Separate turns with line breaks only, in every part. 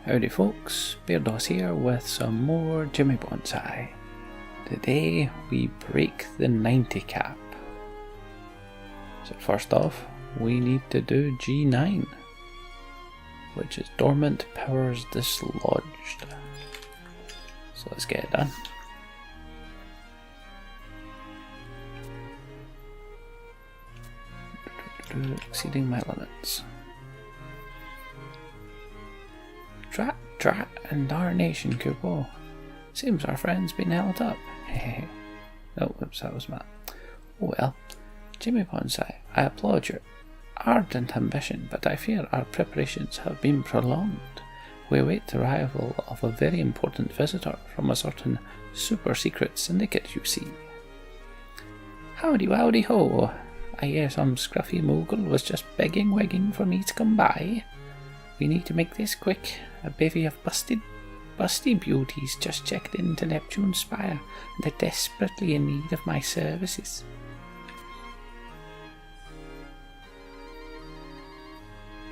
Howdy folks, Bairdos here with some more Jimmy Bonsai. Today we break the 90 cap. So first off, we need to do G9, which is Dormant Powers Dislodged. So let's get it done. Exceeding my limits. Drat and darnation, Kupo. Seems our friend's been held up. Hehe. Oh, whoops, that was Matt. Oh well. Jimmy Bonsai, I applaud your ardent ambition, but I fear our preparations have been prolonged. We await the arrival of a very important visitor from a certain super secret syndicate, you see. Howdy wowdy ho! I hear some scruffy mogul was just begging for me to come by. We need to make this quick. A bevy of busty beauties just checked into Neptune's spire and are desperately in need of my services.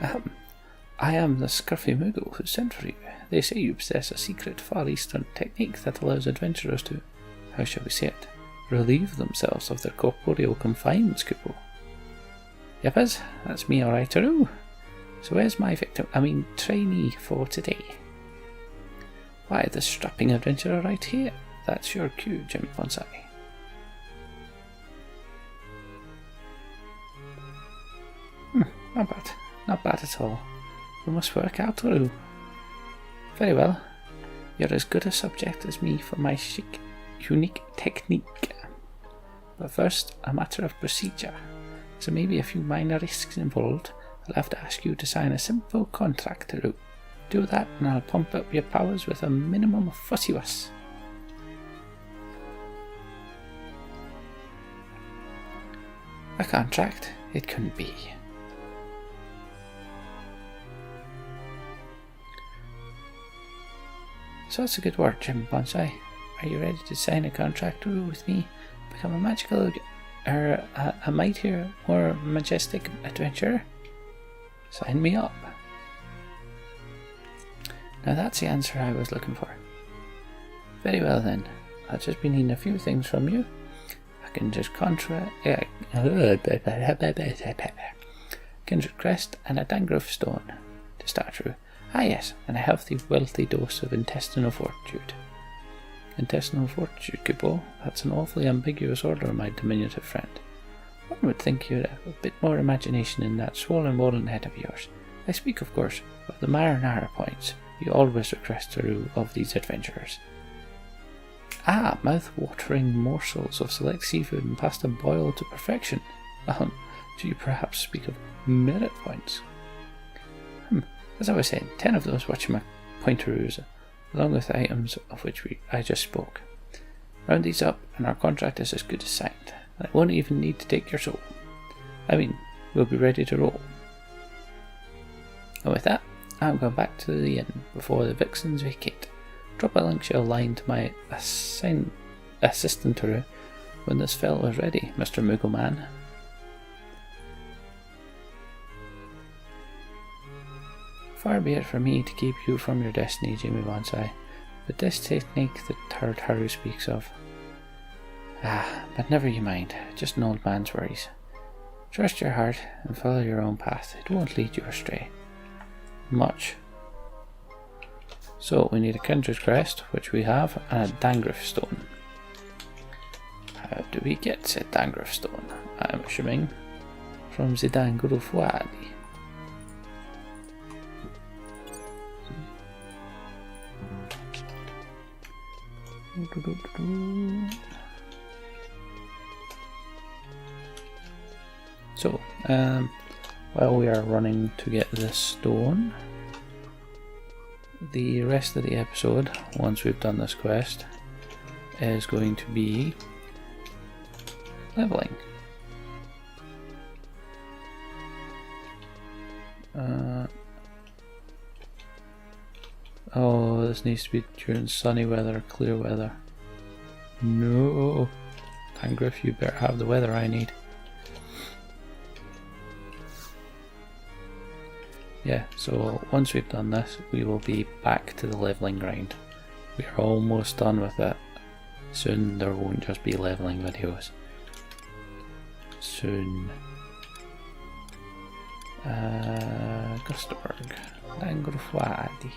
I am the scruffy mogul who sent for you. They say you possess a secret Far Eastern technique that allows adventurers to, how shall we say it, relieve themselves of their corporeal confines, Kupo. Yepers, that's me alright-a-roo. So where's my trainee for today? Why, the strapping adventurer right here. That's your cue, Jimmy Bonsai. Not bad at all. We must work out, Atori. Very well. You're as good a subject as me for my chic, unique technique. But first, a matter of procedure. So maybe a few minor risks involved. I'll have to ask you to sign a simple contract, Atori. Do that and I'll pump up your powers with a minimum of fussy-wuss. A contract? It couldn't be. So that's a good word, Jim Bonsai. Are you ready to sign a contract with me? Become a magical, a mightier, more majestic adventurer? Sign me up. Now that's the answer I was looking for. Very well then. I'll just be needing a few things from you. I can just Kindred Crest and a Dangrove Stone to start through. Ah yes, and a healthy, wealthy dose of intestinal fortitude. Intestinal fortitude, Kupo? That's an awfully ambiguous order, my diminutive friend. One would think you'd have a bit more imagination in that swollen head of yours. I speak, of course, of the marinara points you always request of these adventurers. Ah, mouth-watering morsels of select seafood and pasta boiled to perfection. Do you perhaps speak of merit points? As I was saying, 10 of those pointeroos, along with the items of which I just spoke. Round these up, and our contract is as good as signed. I won't even need to take your soul. We'll be ready to roll. And with that, I'm going back to the inn before the vixens vacate. Drop a link shell line to my assistant when this fellow is ready, Mr. Moogleman. Far be it from me to keep you from your destiny, Jimmy Bonsai, but this technique that Haru speaks of. But never you mind, just an old man's worries. Trust your heart and follow your own path, it won't lead you astray. Much. So we need a Kindred Crest, which we have, and a Dangrove Stone. How do we get said Dangrove Stone? I'm assuming from the Dangrove Wadi. So, while we are running to get this stone, the rest of the episode, once we've done this quest, is going to be leveling. Oh, this needs to be during sunny weather, clear weather. No, Tangriffe, you better have the weather I need. yeah, so once we've done this, we will be back to the leveling grind. We are almost done with it. Soon there won't just be leveling videos. Soon. Gustaberg. Dangrofwadi.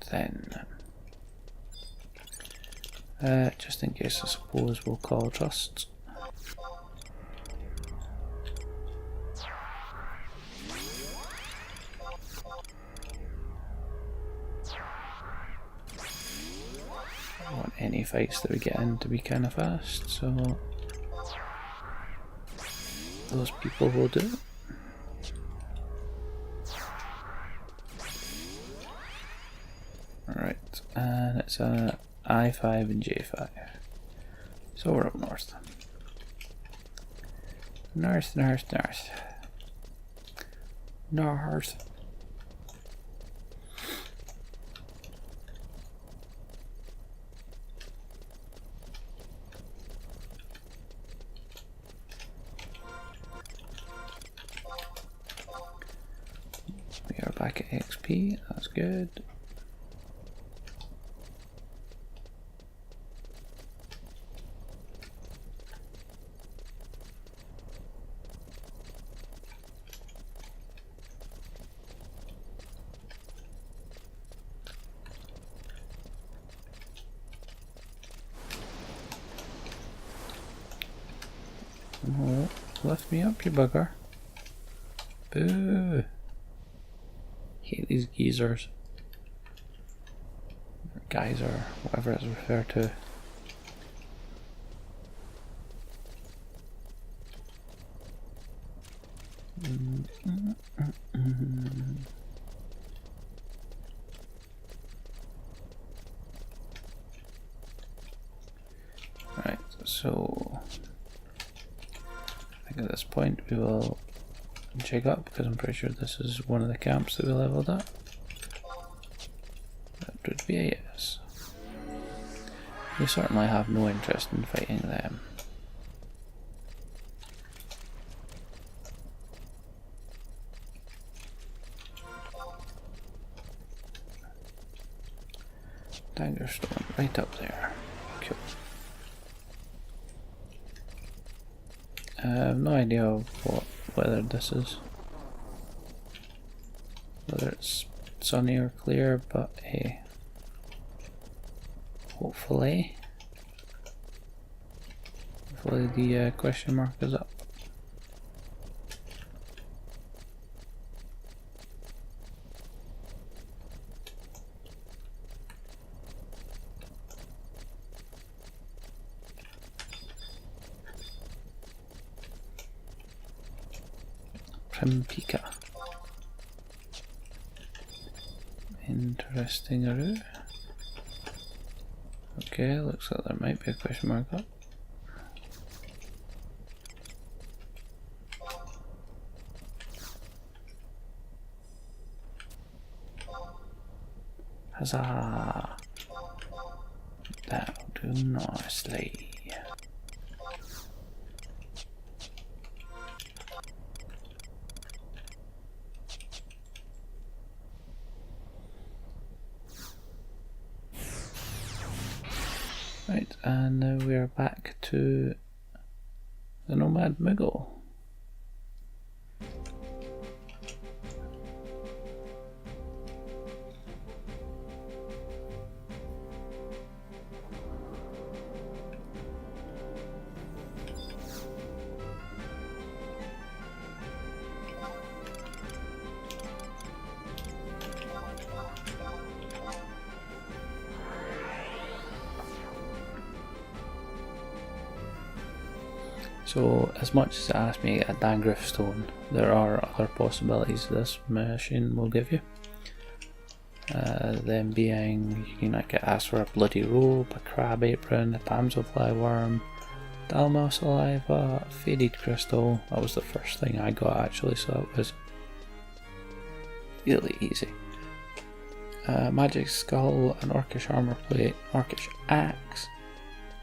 Then, just in case, I suppose we'll call trusts. I want any fights that we get in to be kind of fast, so those people will do it. Alright, and it's a I5 and J5. So we're up north. North. North. We are back at XP, that's good. Oh, lift me up, you bugger. Boo! Hate these geezers. Or geyser, whatever it's referred to. Right, so I think at this point we will check up, because I'm pretty sure this is one of the camps that we leveled up. That would be a yes. We certainly have no interest in fighting them. Dagger stone right up there. Cool. I have no idea whether this is, whether it's sunny or clear, but hey, hopefully the question mark is up. Pika. Interesting. Okay, looks like there might be a question mark up. Huzzah! That'll do nicely. Right, and now we are back to the Nomad Moogle. So, as much as it asked me a Dangrif stone, there are other possibilities this machine will give you. Them being, you can get asked for a bloody robe, a crab apron, a damselfly worm, Dalma Saliva, Faded Crystal. That was the first thing I got actually, so it was really easy. Magic Skull, an Orcish Armour Plate, Orcish Axe,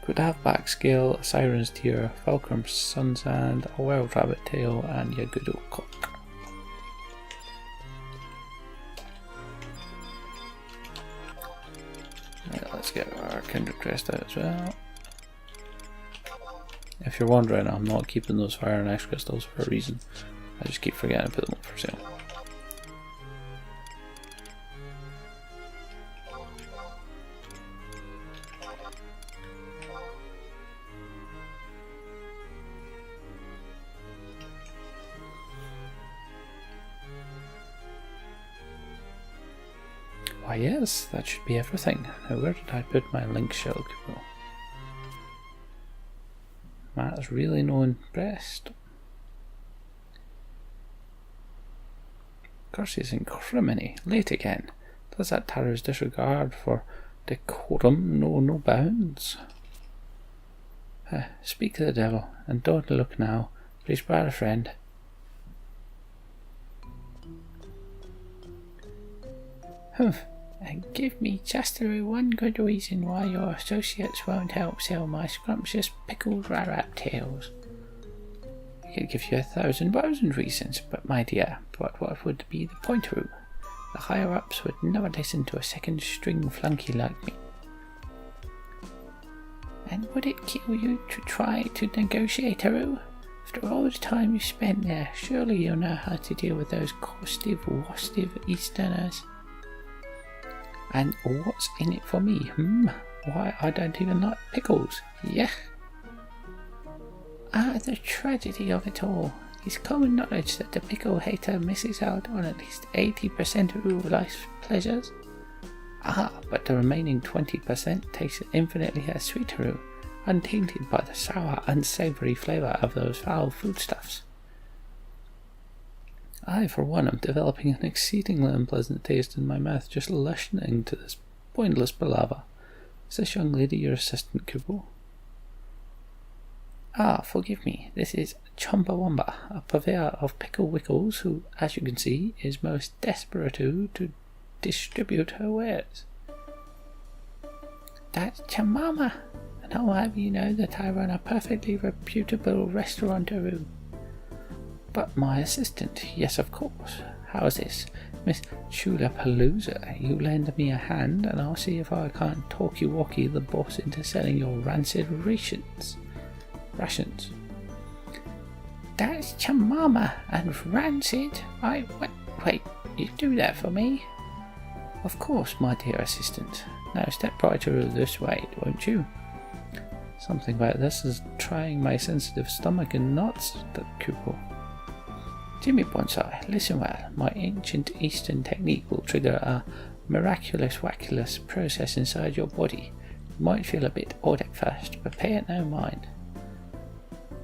Could Have Back Scale, a Siren's Tear, Falcrum's Sunsand, a Wild Rabbit Tail, and your good old cock. Right, let's get our Kindred Crest out as well. If you're wondering, I'm not keeping those Fire and Ice Crystals for a reason. I just keep forgetting to put them up for sale. Why yes, that should be everything. Now where did I put my link shell? Matt's really no impressed. Curses in criminy. Late again. Does that Taro's disregard for decorum know no bounds? Speak to the devil, and don't look now, for he's brought a friend. Humph. And give me just one good reason why your associates won't help sell my scrumptious pickled rat tails. I could give you 1,000 reasons, but my dear, what would be the point, Roo? The higher-ups would never listen to a second-string flunky like me. And would it kill you to try to negotiate, Roo? After all the time you spent there, surely you'll know how to deal with those costive, wastive Easterners. And what's in it for me, Why, I don't even like pickles. Yuck. The tragedy of it all. It's common knowledge that the pickle hater misses out on at least 80% of life's pleasures. But the remaining 20% tastes infinitely sweeter, untainted by the sour, unsavoury flavour of those foul foodstuffs. I, for one, am developing an exceedingly unpleasant taste in my mouth just listening to this pointless palaver. Is this young lady your assistant, Kubo? Forgive me. This is Chumbawamba, a purveyor of pickle wickles who, as you can see, is most desperate to distribute her wares. That's Chamama, and I'll have you know that I run a perfectly reputable restaurant-a-roo. But my assistant, yes of course. How's this? Miss Chulapalooza, you lend me a hand and I'll see if I can't talky-walkie the boss into selling your rancid rations. That's Chamama and rancid? Wait, you do that for me? Of course, my dear assistant. Now step right through this way, won't you? Something about this is trying my sensitive stomach in knots, that Kupo. Jimmy Bonsai, listen well. My ancient Eastern technique will trigger a miraculous wackulous process inside your body. You might feel a bit odd at first, but pay it no mind.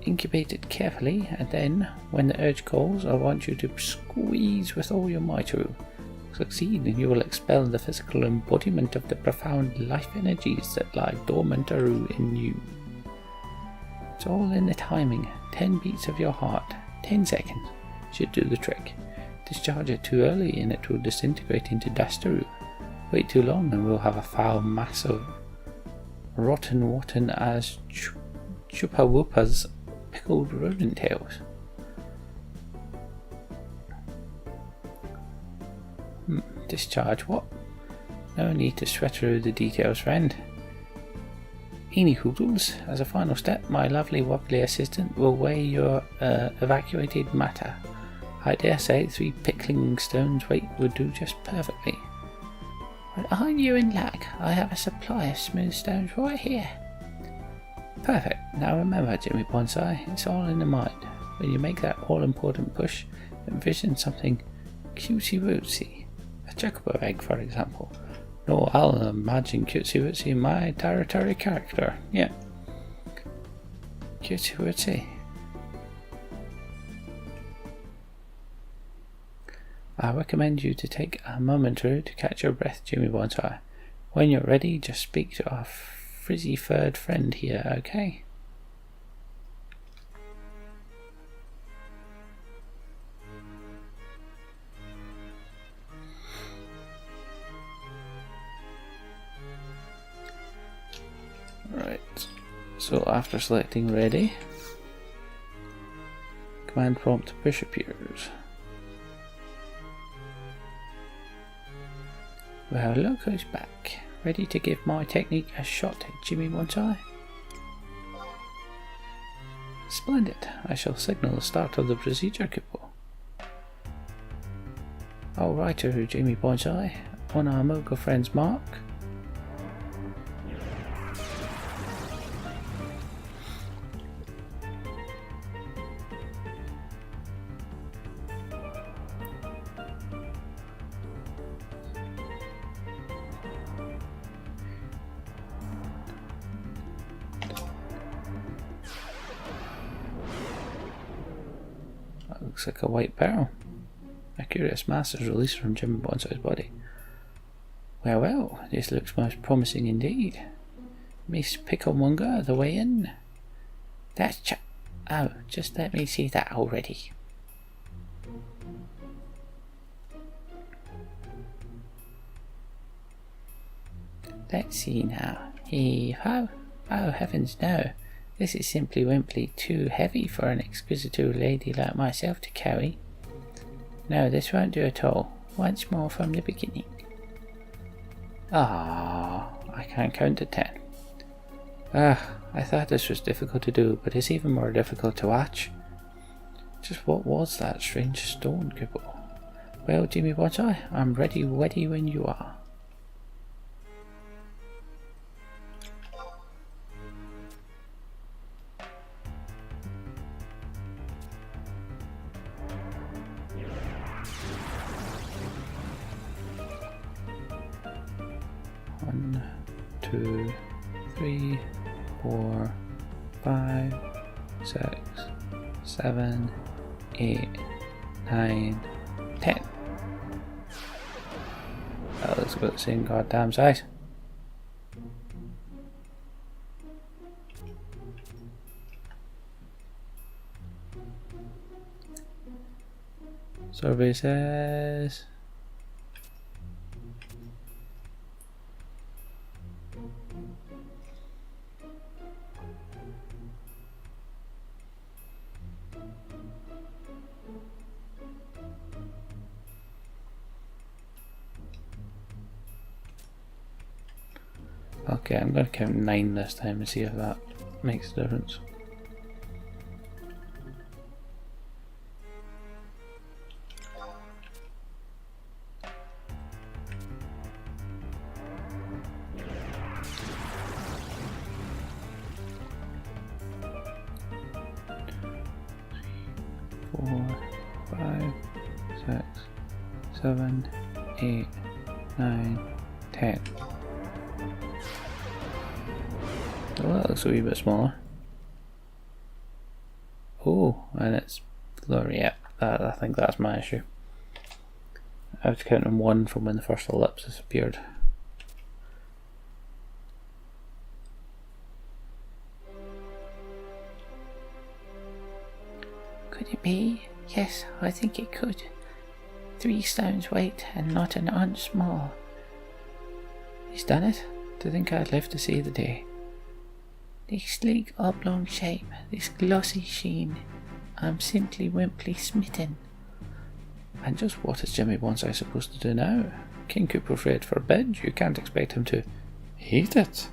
Incubate it carefully, and then, when the urge calls, I want you to squeeze with all your might. Succeed, and you will expel the physical embodiment of the profound life energies that lie dormant in you. It's all in the timing. 10 beats of your heart, 10 seconds. Should do the trick. Discharge it too early and it will disintegrate into dusteroo. Wait too long and we'll have a foul mass of rotten as chupawoopas pickled rodent tails. Discharge what? No need to sweat through the details, friend. Eeny hoodles, as a final step, my lovely wobbly assistant will weigh your evacuated matter. I dare say 3 pickling stones weight would do just perfectly. But aren't you in luck? I have a supply of smooth stones right here. Perfect. Now remember, Jimmy Bonsai, it's all in the mind. When you make that all-important push, envision something cutesy-wootsy. A chocobo egg, for example. No, I'll imagine cutesy-wootsy in my territory character. Yeah. Cutesy-wootsy. I recommend you to take a moment or two to catch your breath, Jimmy Bonsai. When you're ready, just speak to our frizzy-furred friend here, okay? So after selecting ready, command prompt push appears. Well, look who's back, ready to give my technique a shot at Jimmy Bonsai. Splendid, I shall signal the start of the procedure, Kupo. Alright, Jimmy Bonsai, on our mogul friend's mark. That looks like a white pearl. A curious mass is released from Jimmy Bonsai's body. Well, well, this looks most promising indeed. Miss Picklemonger, the way in. That's oh, just let me see that already. Let's see now. Heave-ho. Oh, heavens no. This is simply wimply too heavy for an exquisite lady like myself to carry. No, this won't do at all. Once more from the beginning. Ah, I can't count to 10. I thought this was difficult to do, but it's even more difficult to watch. Just what was that strange stone, Kupo? Well, Jimmy Bonsai, I'm ready when you are. One, 2, 3, 4, 5, 6, 7, 8, 9, 10. That looks about the same goddamn size. Survey says okay, I'm going to count 9 this time and see if that makes a difference. Four, 5, 6, 7, 8, 9, 10. Oh, that looks a wee bit smaller. Oh, and it's blurry. Yeah, I think that's my issue. I have to count on 1 from when the first ellipsis appeared. Could it be? Yes, I think it could. 3 stones weight and not an ounce more. He's done it. To think I'd live to see the day. This sleek oblong shape, this glossy sheen, I'm simply wimply smitten. And just what is Jimmy Bonsai supposed to do now? King Cooperfred forbid, you can't expect him to eat it.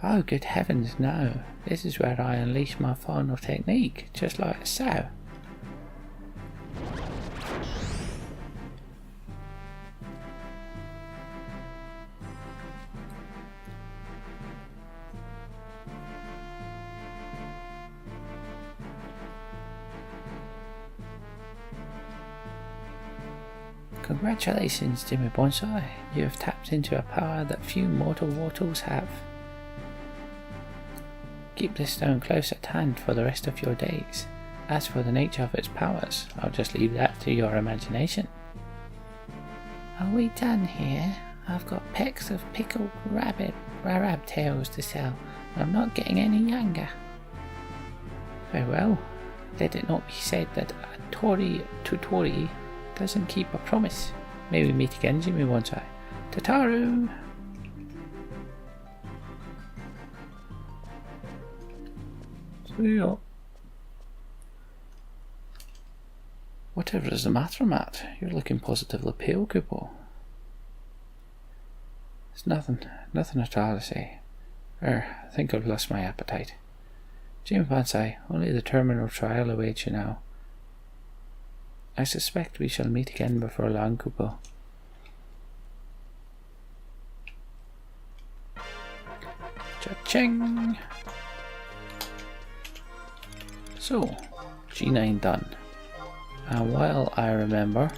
Oh, good heavens, no. This is where I unleash my final technique, just like so. Congratulations, Jimmy Bonsai. You have tapped into a power that few mortal mortals have. Keep this stone close at hand for the rest of your days. As for the nature of its powers, I'll just leave that to your imagination. Are we done here? I've got pecks of pickled rarab tails to sell, and I'm not getting any younger. Very well. Let it not be said that Atori doesn't keep a promise. May we meet again, Jimmy Bonsai. Tataru! Yeah. Whatever is the matter, Matt? You're looking positively pale, Kupo. It's nothing at all to say. I think I've lost my appetite. Jim Pansai, only the terminal trial awaits you now. I suspect we shall meet again before long, Kupo. Cha-ching! So, G9 done. And while I remember,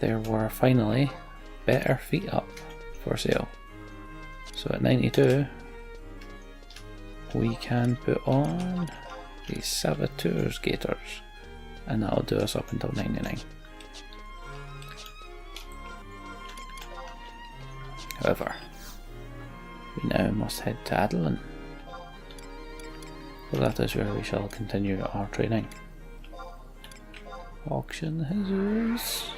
there were finally better feet up for sale. So at 92, we can put on the Saboteurs gaiters, and that'll do us up until 99. However, we now must head to Adoulin, for that is where we shall continue our training. Auction hazards.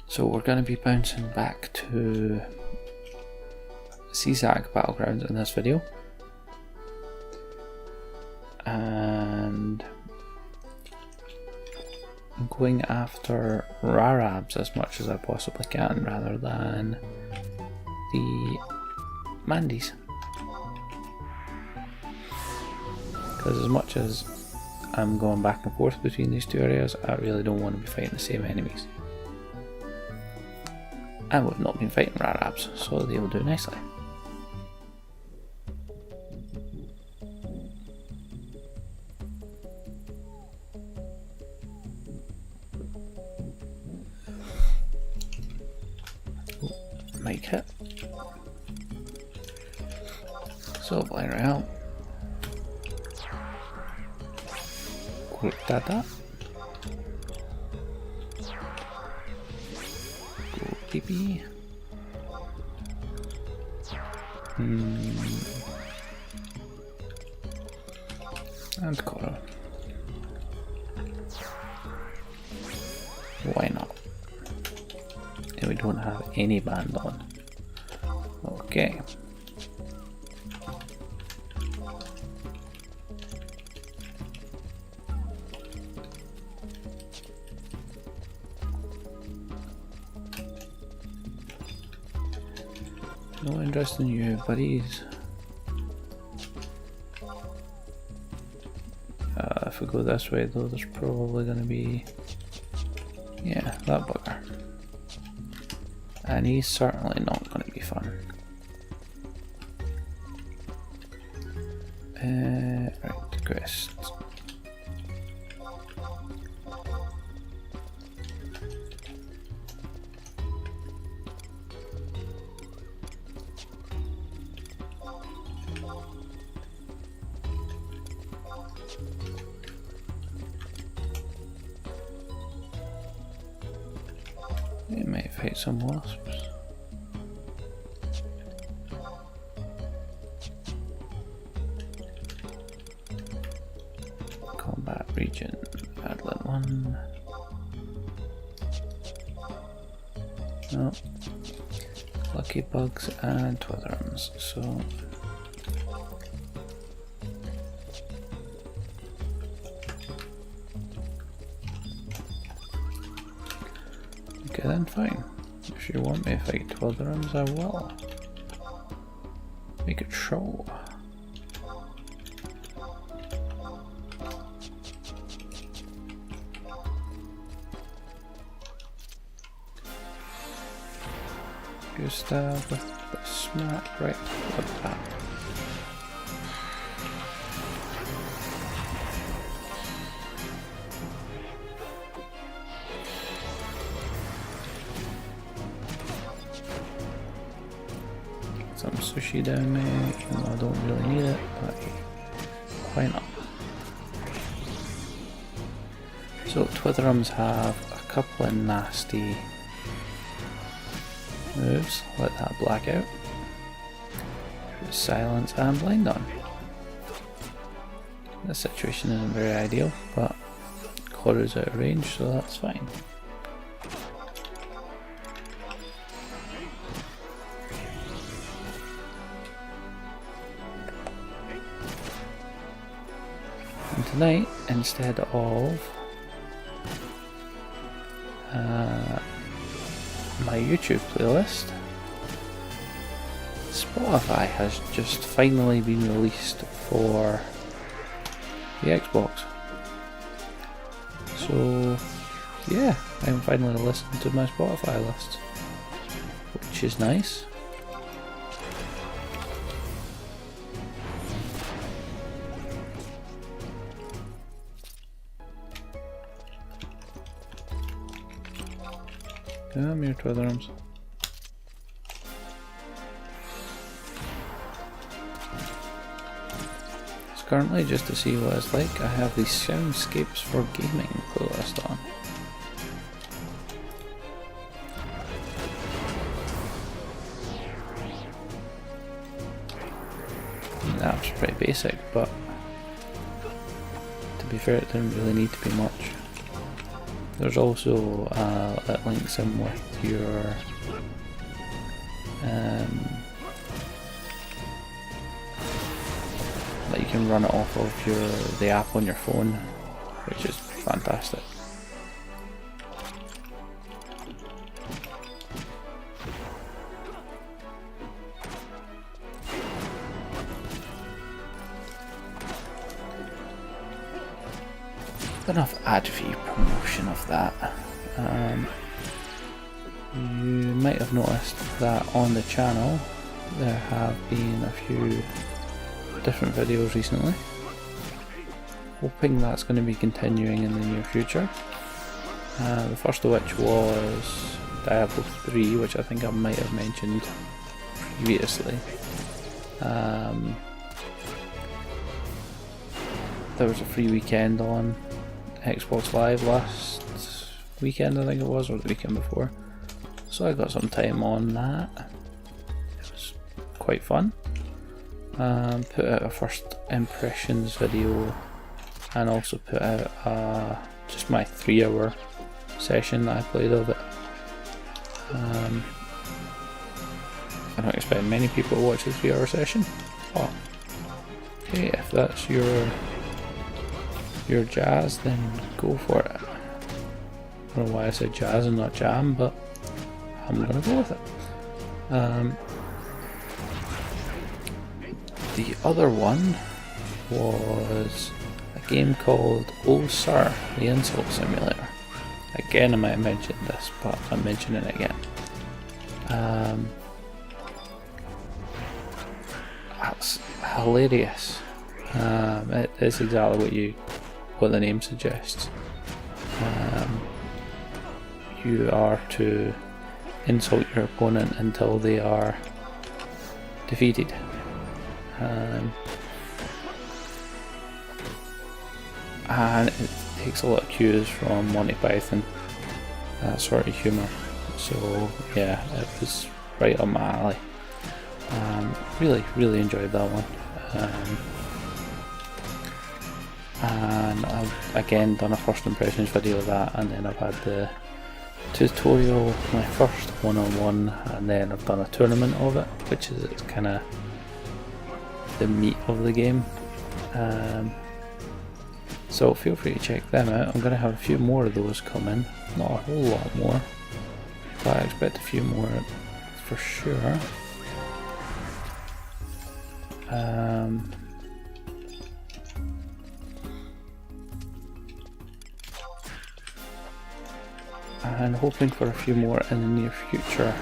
So we're going to be bouncing back to Ceizak Battlegrounds in this video, and I'm going after Rarabs as much as I possibly can rather than the Mandies, because as much as I'm going back and forth between these two areas, I really don't want to be fighting the same enemies. And we've not been fighting Rarabs, so they'll do nicely. Might hit. So flying around. Quick data. Go pee. And Coro. Why not? And we don't have any band on. Okay. No interest in you, buddies. If we go this way though, there's probably going to be... yeah, that bugger. And he's certainly not going to be fun. Right, quest. We might fight some wasps. Combat region, Adoulin 1. No. Lucky bugs and twitherums, so okay then, fine. If you want me to fight twitherums, I will. Make it show. Stab with the smack right like that. Some sushi down there, even though I don't really need it, but why not? So twitherums have a couple of nasty moves, let that black out. Silence and blind on. This situation isn't very ideal, but horrors out of range, so that's fine. And tonight, instead of my YouTube playlist, Spotify has just finally been released for the Xbox. So yeah, I'm finally listening to my Spotify list, which is nice. Come here, Twitherums. Currently, just to see what it's like, I have the Soundscapes for Gaming playlist on. That was pretty basic, but to be fair, it didn't really need to be much. There's also that links in with your that you can run it off of the app on your phone, which is fantastic. Enough ad fee promotion of that. You might have noticed that on the channel there have been a few different videos recently. Hoping that's going to be continuing in the near future. The first of which was Diablo 3, which I think I might have mentioned previously. There was a free weekend on Xbox Live last weekend, I think it was, or the weekend before. So I got some time on that. It was quite fun. Put out a first impressions video and also put out just my 3-hour session that I played of it. I don't expect many people to watch the 3-hour session, but hey, if that's your jazz, then go for it. I don't know why I said jazz and not jam, but I'm gonna go with it. The other one was a game called Oh Sir, the Insult Simulator. Again, I might have mentioned this, but I'm mentioning it again. That's hilarious. It is exactly what the name suggests. You are to insult your opponent until they are defeated. And it takes a lot of cues from Monty Python, that sort of humour. So yeah, it was right up my alley. Really enjoyed that one. And I've again done a first impressions video of that, and then I've had the tutorial, my first one-on-one, and then I've done a tournament of it, which is kind of the meat of the game. So feel free to check them out. I'm going to have a few more of those coming, not a whole lot more, but I expect a few more for sure. And hoping for a few more in the near future,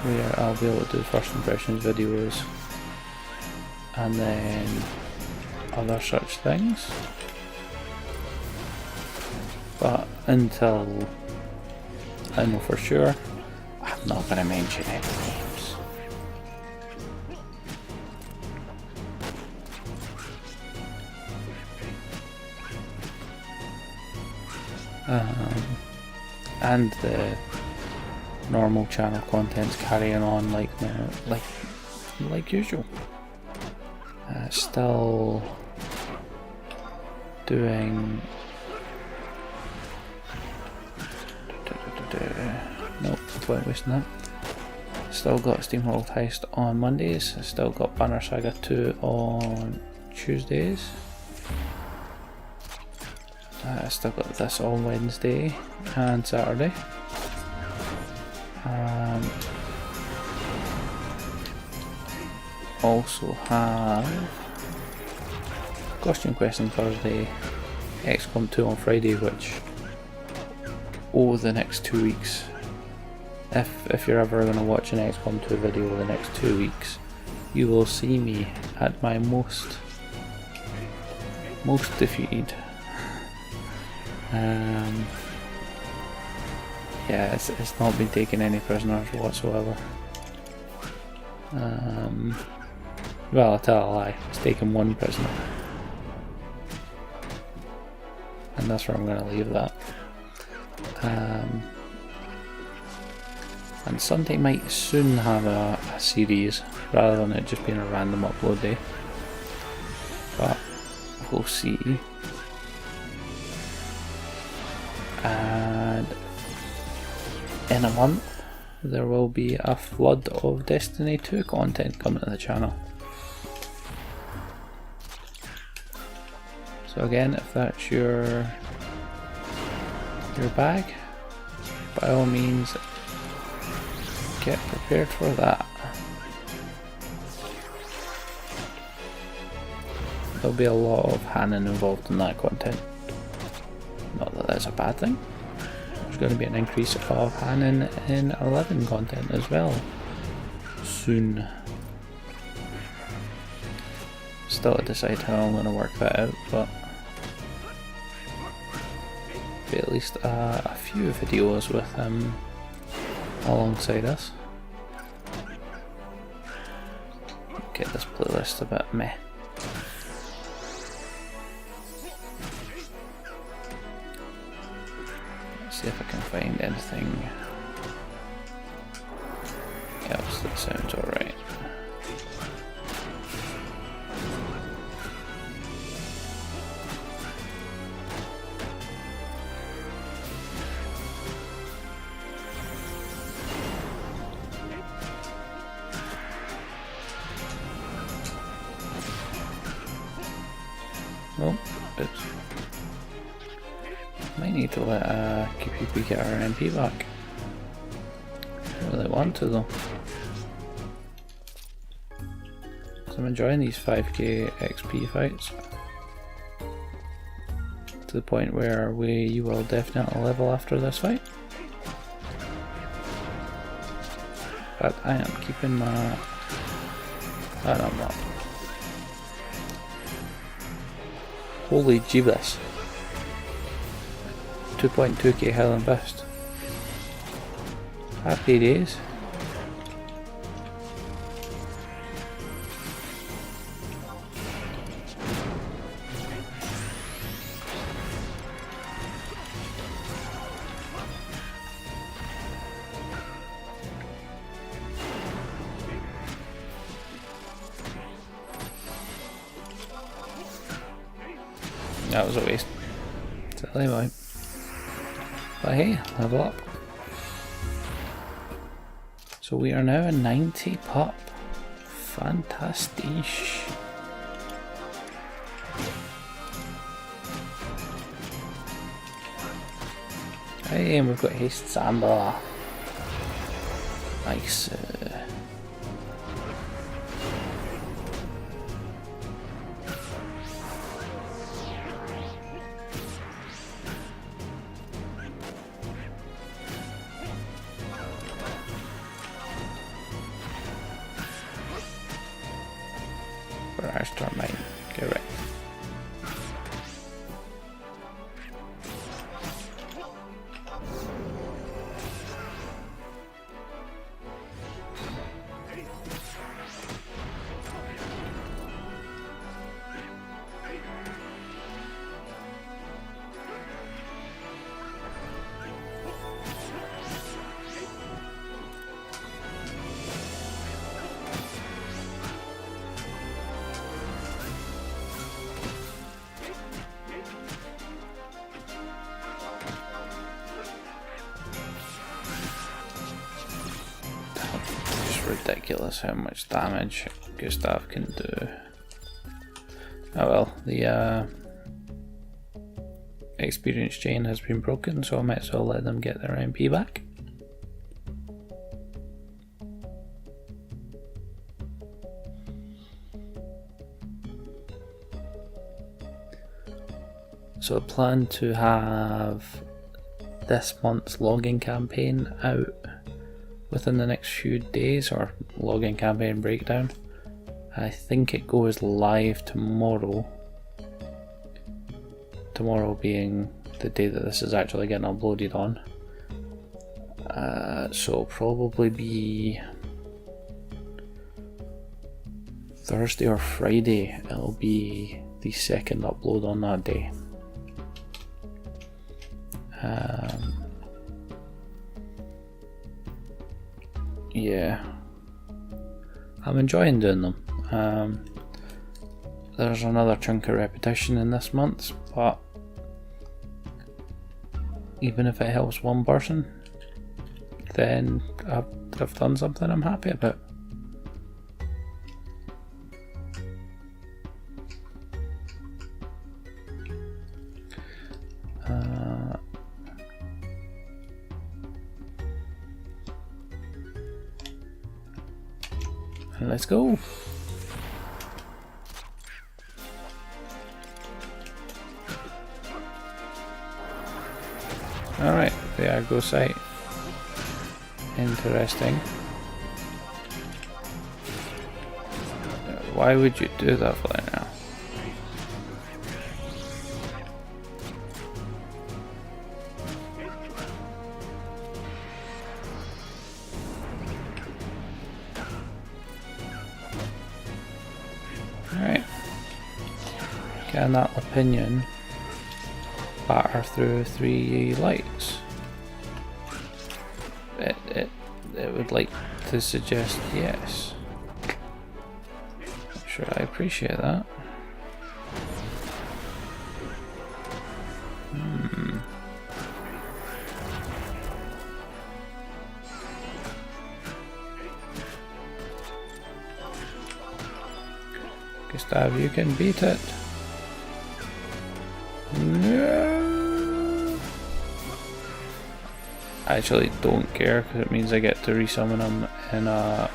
where I'll be able to do first impressions videos and then other such things. But until I know for sure, I'm not going to mention any names. And the normal channel content's carrying on like usual. Still doing Nope, no point wasting that. Still got Steamworld Heist on Mondays. Still got Banner Saga 2 on Tuesdays. Still got this on Wednesday and Saturday. Also have Costume Quest on Thursday, XCOM 2 on Friday, which over the next 2 weeks, if you're ever going to watch an XCOM 2 video over the next 2 weeks, you will see me at my most defeated. Yeah, it's not been taking any prisoners whatsoever. Well, I'll tell a lie, it's taken 1 prisoner. And that's where I'm going to leave that. And Sunday might soon have a series, rather than it just being a random upload day. But we'll see. And in a month there will be a flood of Destiny 2 content coming to the channel. So again, if that's your bag, by all means get prepared for that. There'll be a lot of Hannon involved in that content. Not that that's a bad thing. There's going to be an increase of Hannon in 11 content as well soon. Still to decide how I'm going to work that out, but be at least a few videos with him alongside us. Get this playlist a bit meh. See if I can find anything else that sounds alright. Oh, oops. Might need to let QPP get our MP back. I really want to though. So I'm enjoying these 5k XP fights. To the point where you will definitely level after this fight. But I am keeping my... Oh, no, I'm not. Holy jeebus. 2.2k Highland Best. Happy days. That was a waste. Silly boy. But hey, level up. So we are now a 90 pup. Fantastic. Hey, and we've got Haste Samba. Nice. Dormant, get right. ridiculous how much damage Gustav can do. Oh well, the experience chain has been broken, so I might as well let them get their MP back. So I plan to have this month's logging campaign out within the next few days, or logging campaign breakdown. I think it goes live tomorrow. Tomorrow being the day that this is actually getting uploaded on. So it'll probably be Thursday or Friday. It'll be the second upload on that day. Yeah, I'm enjoying doing them. There's another chunk of repetition in this month, but even if it helps one person, then I've done something I'm happy about. Let's go. Alright, the Argo site. Interesting. Why would you do that for that now? Alright. Can that opinion batter through 3 lights? It would like to suggest yes. Sure, I appreciate that. Gustav, you can beat it. No. I actually don't care because it means I get to resummon him in a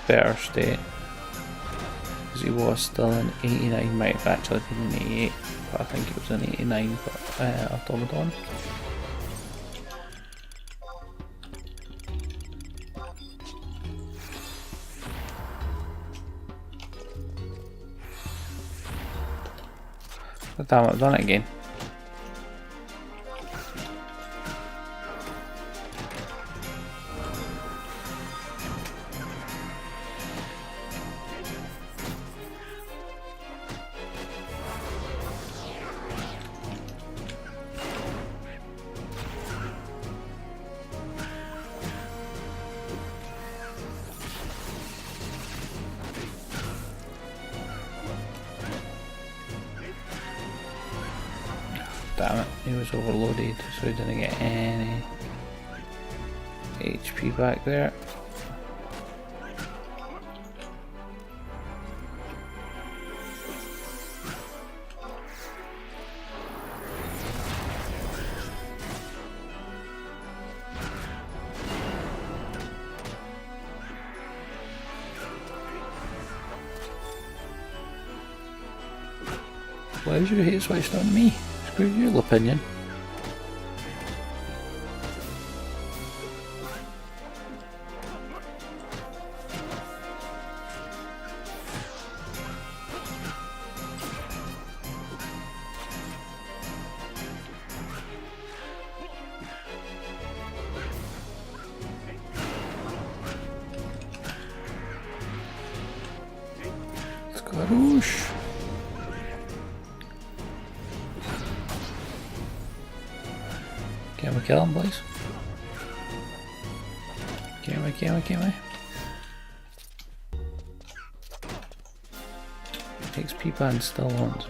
better state. Because he was still in 89, might have actually been in 88, but I think it was in 89 for Automaton. But damn, I've done it again. Damn it, he was overloaded, so he didn't get any HP back there. Why is your hate switched on me? Screw your opinion. Scarouche. Can we kill him, please? Can we? XP band still on, so.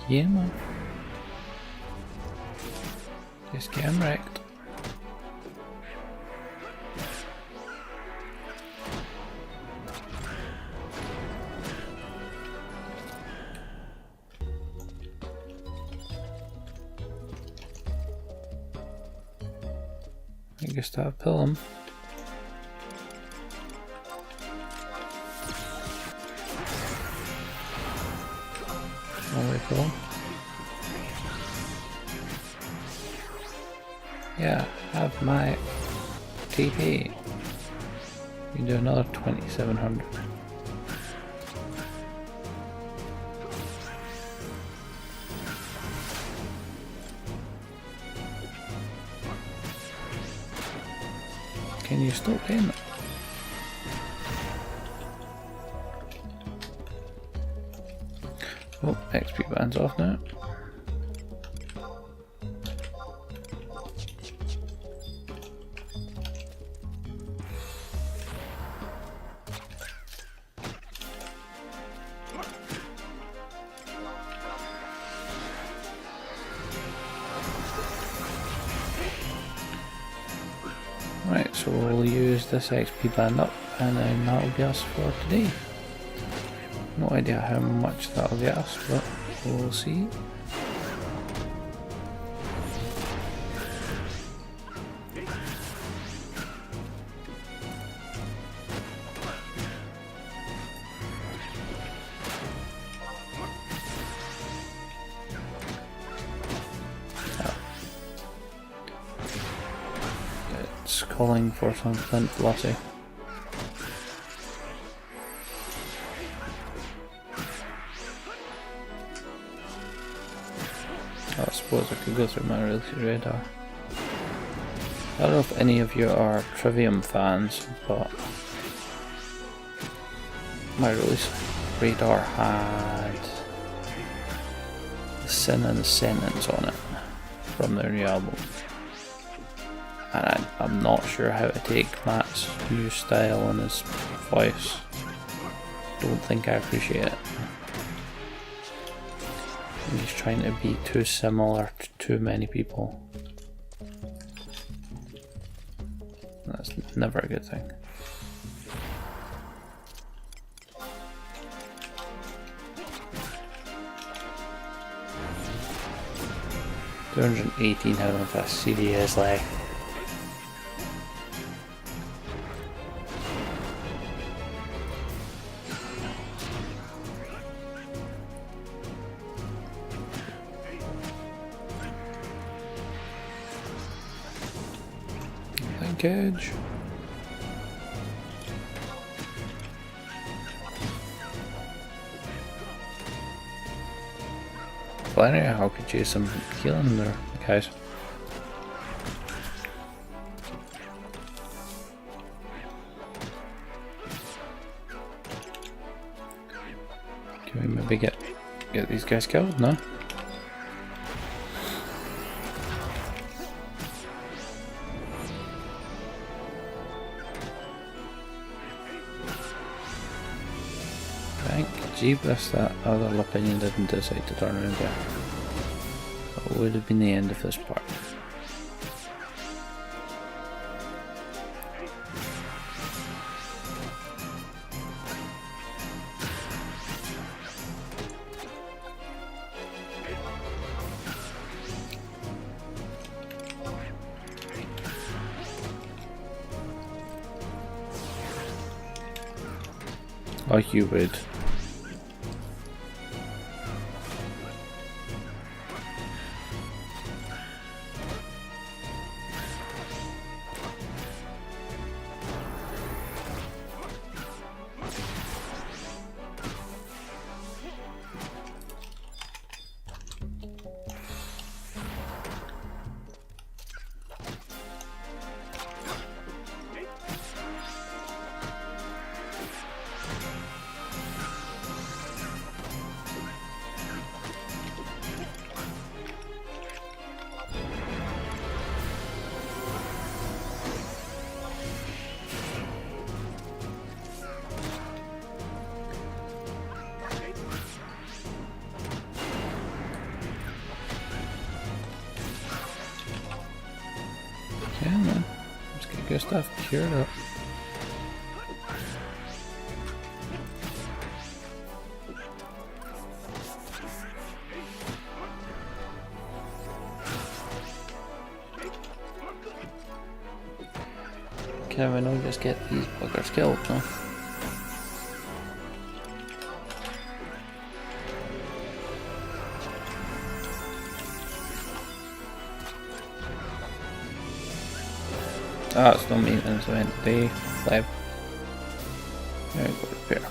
Yeah, man. Just getting wrecked. I guess I'll pill him. Cool. Yeah, have my TP. You can do another 2700. Can you stop doing that? Oh, XP band's off now. Right, so we'll use this XP band up and then that'll be us for today. No idea how much that'll get us, but we'll see. It's calling for some flint velocity. I suppose I could go through my radar. I don't know if any of you are Trivium fans, but my release radar had the Sin and the Sentence on it from their new album. And I'm not sure how to take Matt's new style and his voice. Don't think I appreciate it. He's trying to be too similar to too many people. That's never a good thing. $218 health, that's seriously. Linkage. Well, anyway, I could use some healing there, guys. Can we maybe get these guys killed? No? Thank Jeebus that other Lapinion didn't decide to turn around there. That would have been the end of this part. Oh, you would. Yeah, man. Let's get good stuff cured up. Can we not just get these buggers killed, no? Ah, it's no maintenance event today. Live. There we go, repair.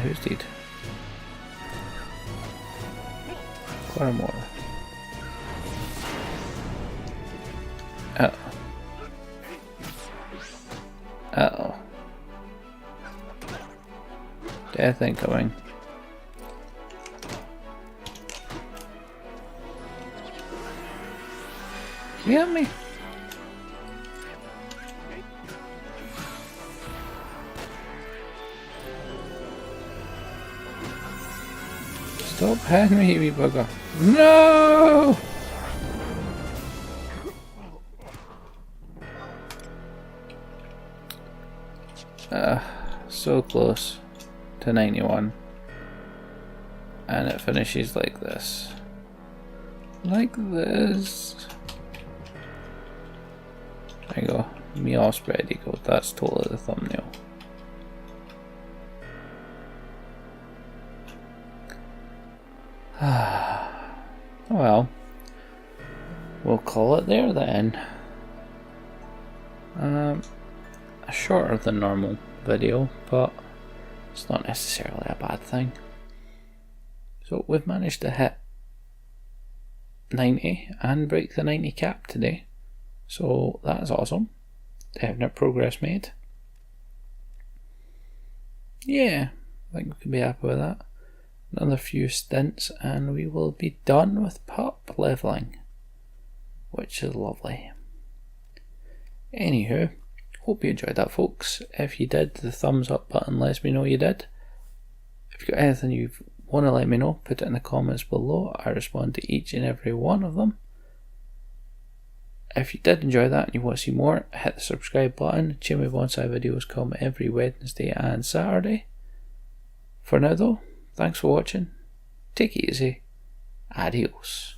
Who's dead? Quartermore. Uh-oh. Uh-oh. Death incoming. You got me? Stop hitting me, wee bugger. No! So close to 91. And it finishes like this. Like this. There you go. Me all spread eagle. That's totally the thumbnail. Well, we'll call it there then. A shorter than normal video, but it's not necessarily a bad thing. So we've managed to hit 90 and break the 90 cap today. So that is awesome. Definite progress made. Yeah, I think we can be happy with that. Another few stints and we will be done with pup leveling, which is lovely. Anywho, hope you enjoyed that, folks. If you did, the thumbs up button lets me know you did. If you've got anything you want to let me know, put it in the comments below. I respond to each and every one of them. If you did enjoy that and you want to see more, hit the subscribe button. Chimney Bonsai videos come every Wednesday and Saturday. For now though, thanks for watching. Take it easy. Adios.